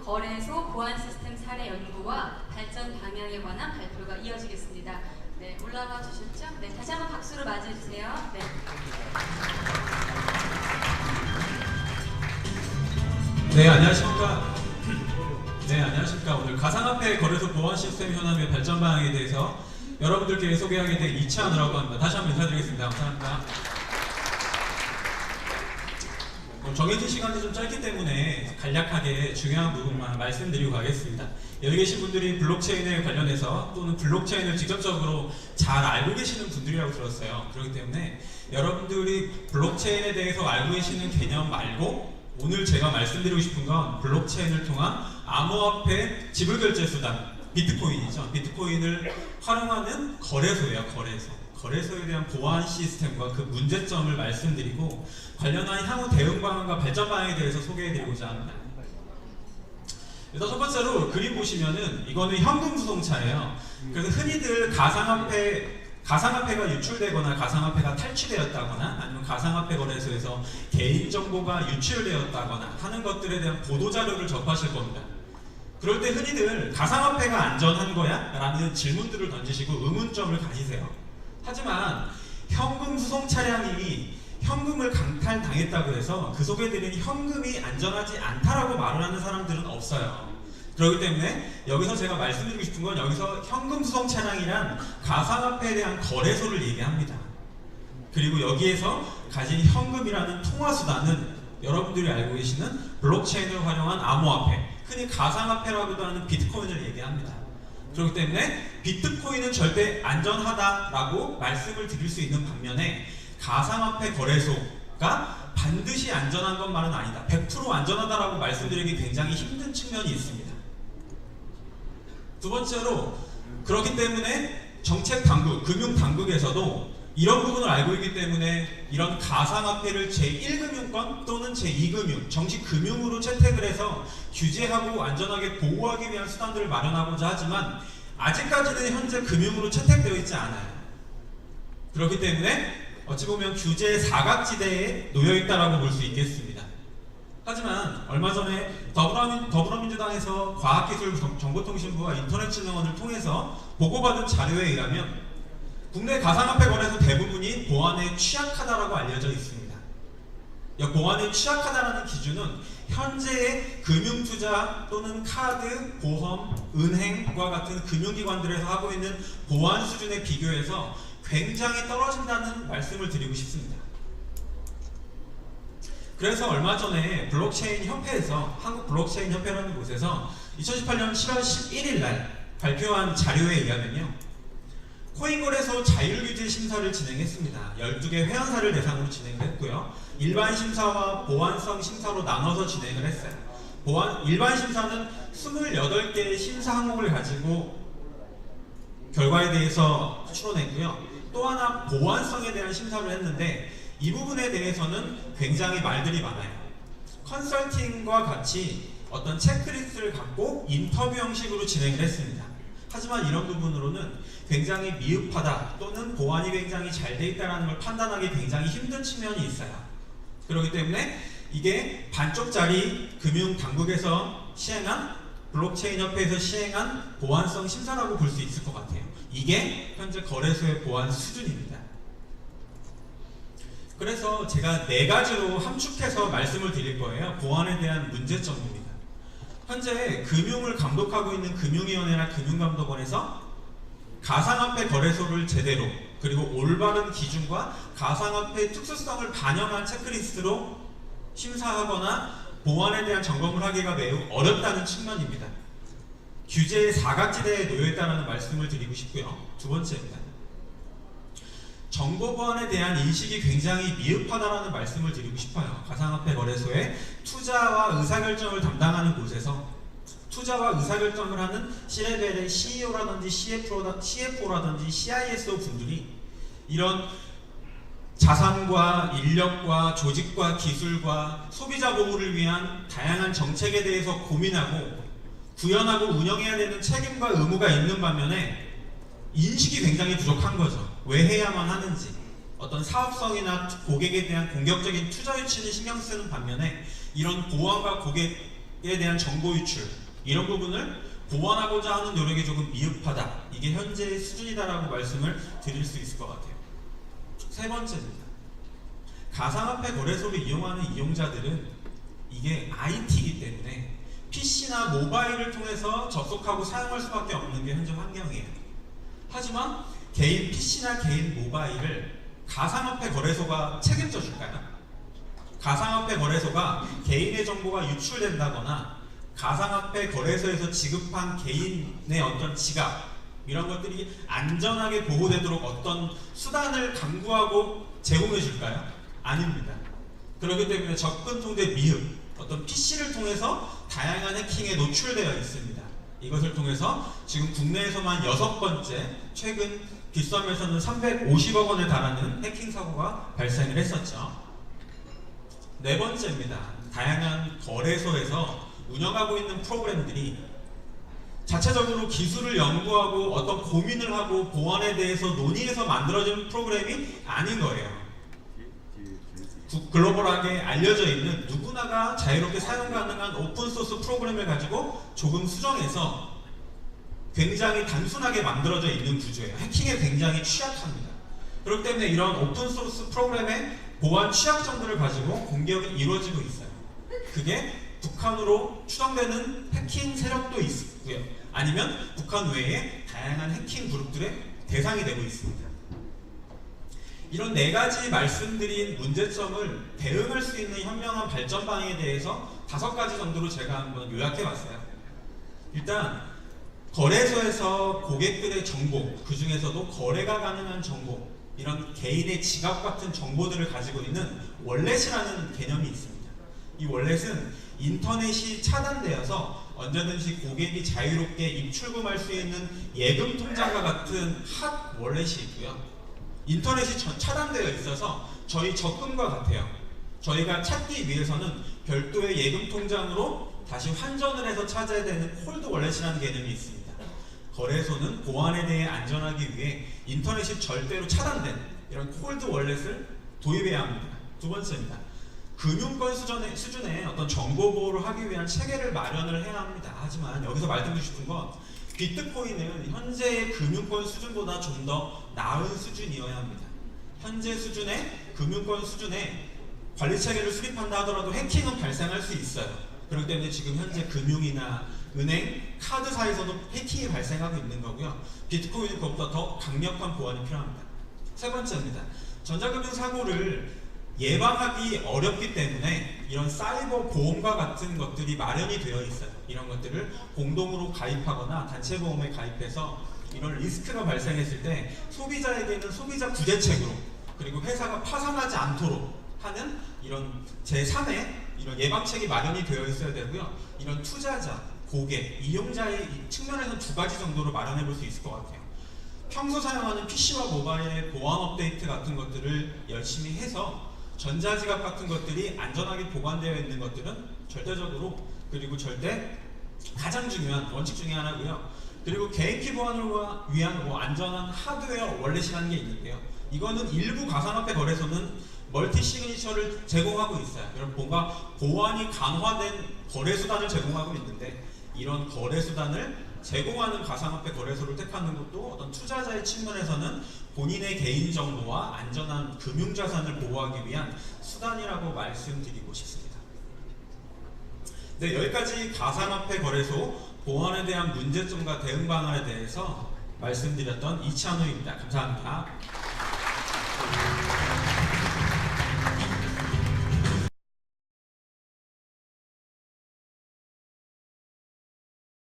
거래소 보안 시스템 사례 연구와 발전 방향에 관한 발표가 이어지겠습니다. 네, 올라와 주셨죠? 네, 다시 한번 박수로 맞이해 주세요. 네. 네, 안녕하십니까. 네, 안녕하십니까. 오늘 가상화폐 거래소 보안 시스템 현황의 발전 방향에 대해서 여러분들께 소개하게 된 이차은우라고 합니다. 다시 한번 인사드리겠습니다. 감사합니다. 정해진 시간이 좀 짧기 때문에 간략하게 중요한 부분만 말씀드리고 가겠습니다. 여기 계신 분들이 블록체인에 관련해서 또는 블록체인을 직접적으로 잘 알고 계시는 분들이라고 들었어요. 그렇기 때문에 여러분들이 블록체인에 대해서 알고 계시는 개념 말고 오늘 제가 말씀드리고 싶은 건 블록체인을 통한 암호화폐 지불결제 수단 비트코인이죠. 비트코인을 활용하는 거래소예요. 거래소에 대한 보안 시스템과 그 문제점을 말씀드리고 관련한 향후 대응 방안과 발전 방향에 대해서 소개해드리고자 합니다. 일단 첫 번째로 그림 보시면은 이거는 현금 수송차예요. 그래서 흔히들 가상화폐가 유출되거나 가상화폐가 탈취되었다거나 아니면 가상화폐 거래소에서 개인정보가 유출되었다거나 하는 것들에 대한 보도자료를 접하실 겁니다. 그럴 때 흔히들 가상화폐가 안전한 거야? 라는 질문들을 던지시고 의문점을 가지세요. 하지만 현금 수송 차량이 현금을 강탈당했다고 해서 그 속에 들은 현금이 안전하지 않다라고 말을 하는 사람들은 없어요. 그렇기 때문에 여기서 제가 말씀드리고 싶은 건 여기서 현금 수송 차량이란 가상화폐에 대한 거래소를 얘기합니다. 그리고 여기에서 가진 현금이라는 통화수단은 여러분들이 알고 계시는 블록체인을 활용한 암호화폐, 흔히 가상화폐라고도 하는 비트코인을 얘기합니다. 그렇기 때문에 비트코인은 절대 안전하다라고 말씀을 드릴 수 있는 반면에 가상화폐 거래소가 반드시 안전한 것만은 아니다. 100% 안전하다라고 말씀드리기 굉장히 힘든 측면이 있습니다. 두 번째로 그렇기 때문에 정책당국, 금융당국에서도 이런 부분을 알고 있기 때문에 이런 가상화폐를 제1금융권 또는 제2금융, 정식금융으로 채택을 해서 규제하고 안전하게 보호하기 위한 수단들을 마련하고자 하지만 아직까지는 현재 금융으로 채택되어 있지 않아요. 그렇기 때문에 어찌 보면 규제의 사각지대에 놓여있다라고 볼 수 있겠습니다. 하지만 얼마 전에 더불어민주당에서 과학기술정보통신부와 인터넷진흥원을 통해서 보고받은 자료에 의하면 국내 가상화폐 거래소 대부분이 보안에 취약하다라고 알려져 있습니다. 보안에 취약하다라는 기준은 현재의 금융투자 또는 카드, 보험, 은행과 같은 금융기관들에서 하고 있는 보안 수준에 비교해서 굉장히 떨어진다는 말씀을 드리고 싶습니다. 그래서 얼마 전에 블록체인 협회에서 한국 블록체인 협회라는 곳에서 2018년 7월 11일 날 발표한 자료에 의하면요. 코인 거래소 자율규제 심사를 진행했습니다. 12개 회원사를 대상으로 진행을 했고요. 일반 심사와 보안성 심사로 나눠서 진행을 했어요. 일반 심사는 28개의 심사 항목을 가지고 결과에 대해서 추론했고요. 또 하나 보안성에 대한 심사를 했는데 이 부분에 대해서는 굉장히 말들이 많아요. 컨설팅과 같이 어떤 체크리스트를 갖고 인터뷰 형식으로 진행을 했습니다. 하지만 이런 부분으로는 굉장히 미흡하다 또는 보안이 굉장히 잘 돼 있다는 걸 판단하기 굉장히 힘든 측면이 있어요. 그렇기 때문에 이게 반쪽짜리 금융당국에서 시행한 블록체인 협회에서 시행한 보안성 심사라고 볼 수 있을 것 같아요. 이게 현재 거래소의 보안 수준입니다. 그래서 제가 4가지로 함축해서 말씀을 드릴 거예요. 보안에 대한 문제점입니다. 현재 금융을 감독하고 있는 금융위원회나 금융감독원에서 가상화폐 거래소를 제대로 그리고 올바른 기준과 가상화폐 특수성을 반영한 체크리스트로 심사하거나 보안에 대한 점검을 하기가 매우 어렵다는 측면입니다. 규제의 사각지대에 놓여있다는 말씀을 드리고 싶고요. 두 번째입니다. 정보 보안에 대한 인식이 굉장히 미흡하다는 말씀을 드리고 싶어요. 가상화폐 거래소에 투자와 의사결정을 담당하는 곳에서 투자와 의사결정을 하는 C레벨의 CEO라든지 CFO라든지 CISO 분들이 이런 자산과 인력과 조직과 기술과 소비자 보호를 위한 다양한 정책에 대해서 고민하고 구현하고 운영해야 되는 책임과 의무가 있는 반면에 인식이 굉장히 부족한 거죠. 왜 해야만 하는지, 어떤 사업성이나 고객에 대한 공격적인 투자 유치를 신경 쓰는 반면에 이런 보안과 고객 대한 정보 유출 이런 부분을 보완하고자 하는 노력이 조금 미흡하다. 이게 현재의 수준이다라고 말씀을 드릴 수 있을 것 같아요. 세 번째입니다. 가상화폐 거래소를 이용하는 이용자들은 이게 IT이기 때문에 PC나 모바일을 통해서 접속하고 사용할 수밖에 없는 게 현재 환경이에요. 하지만 개인 PC나 개인 모바일을 가상화폐 거래소가 책임져 줄까요? 가상화폐 거래소가 개인의 정보가 유출된다거나 가상화폐 거래소에서 지급한 개인의 어떤 지갑 이런 것들이 안전하게 보호되도록 어떤 수단을 강구하고 제공해 줄까요? 아닙니다. 그렇기 때문에 접근 통제 미흡, 어떤 PC를 통해서 다양한 해킹에 노출되어 있습니다. 이것을 통해서 지금 국내에서만 6번째, 최근 빗썸에서는 350억 원에 달하는 해킹 사고가 발생을 했었죠. 네 번째입니다. 다양한 거래소에서 운영하고 있는 프로그램들이 자체적으로 기술을 연구하고 어떤 고민을 하고 보안에 대해서 논의해서 만들어진 프로그램이 아닌 거예요. 글로벌하게 알려져 있는 누구나가 자유롭게 사용 가능한 오픈소스 프로그램을 가지고 조금 수정해서 굉장히 단순하게 만들어져 있는 구조예요. 해킹에 굉장히 취약합니다. 그렇기 때문에 이런 오픈소스 프로그램의 보안 취약점들을 가지고 공격이 이루어지고 있어요. 그게 북한으로 추정되는 해킹 세력도 있고요. 아니면 북한 외에 다양한 해킹 그룹들의 대상이 되고 있습니다. 이런 네 가지 말씀드린 문제점을 대응할 수 있는 현명한 발전 방향에 대해서 5가지 정도로 제가 한번 요약해 봤어요. 일단 거래소에서 고객들의 정보, 그 중에서도 거래가 가능한 정보, 이런 개인의 지갑 같은 정보들을 가지고 있는 월렛이라는 개념이 있습니다. 이 월렛은 인터넷이 차단되어서 언제든지 고객이 자유롭게 입출금할 수 있는 예금 통장과 같은 핫 월렛이 있고요. 인터넷이 차단되어 있어서 저희 적금과 같아요. 저희가 찾기 위해서는 별도의 예금 통장으로 다시 환전을 해서 찾아야 되는 콜드 월렛이라는 개념이 있습니다. 거래소는 보안에 대해 안전하기 위해 인터넷이 절대로 차단된 이런 콜드 월렛을 도입해야 합니다. 두 번째입니다. 금융권 수준의 어떤 정보 보호를 하기 위한 체계를 마련을 해야 합니다. 하지만 여기서 말씀드리고 싶은 건 비트코인은 현재의 금융권 수준보다 좀 더 나은 수준이어야 합니다. 현재 수준의 금융권 수준의 관리 체계를 수립한다 하더라도 해킹은 발생할 수 있어요. 그렇기 때문에 지금 현재 금융이나 은행, 카드사에서도 해킹이 발생하고 있는 거고요. 비트코인은 그것보다 더 강력한 보안이 필요합니다. 세 번째입니다. 전자금융 사고를 예방하기 어렵기 때문에 이런 사이버 보험과 같은 것들이 마련이 되어 있어요. 이런 것들을 공동으로 가입하거나 단체 보험에 가입해서 이런 리스크가 발생했을 때 소비자에게는 소비자 구제책으로, 그리고 회사가 파산하지 않도록 하는 이런 제3의 이런 예방책이 마련이 되어 있어야 되고요. 이런 투자자, 고객, 이용자의 측면에서 2가지 정도로 마련해 볼 수 있을 것 같아요. 평소 사용하는 PC와 모바일의 보안 업데이트 같은 것들을 열심히 해서 전자지갑 같은 것들이 안전하게 보관되어 있는 것들은 절대적으로, 그리고 절대 가장 중요한 원칙 중에 하나고요. 그리고 개인키 보안을 위한 안전한 하드웨어 월렛이라는 게 있는데요. 이거는 일부 가상화폐 거래소는 멀티 시그니처를 제공하고 있어요. 이런 뭔가 보안이 강화된 거래 수단을 제공하고 있는데, 이런 거래 수단을 제공하는 가상화폐 거래소를 택하는 것도 어떤 투자자의 측면에서는 본인의 개인정보와 안전한 금융자산을 보호하기 위한 수단이라고 말씀드리고 싶습니다. 네, 여기까지 가상화폐 거래소 보안에 대한 문제점과 대응 방안에 대해서 말씀드렸던 이찬우입니다. 감사합니다.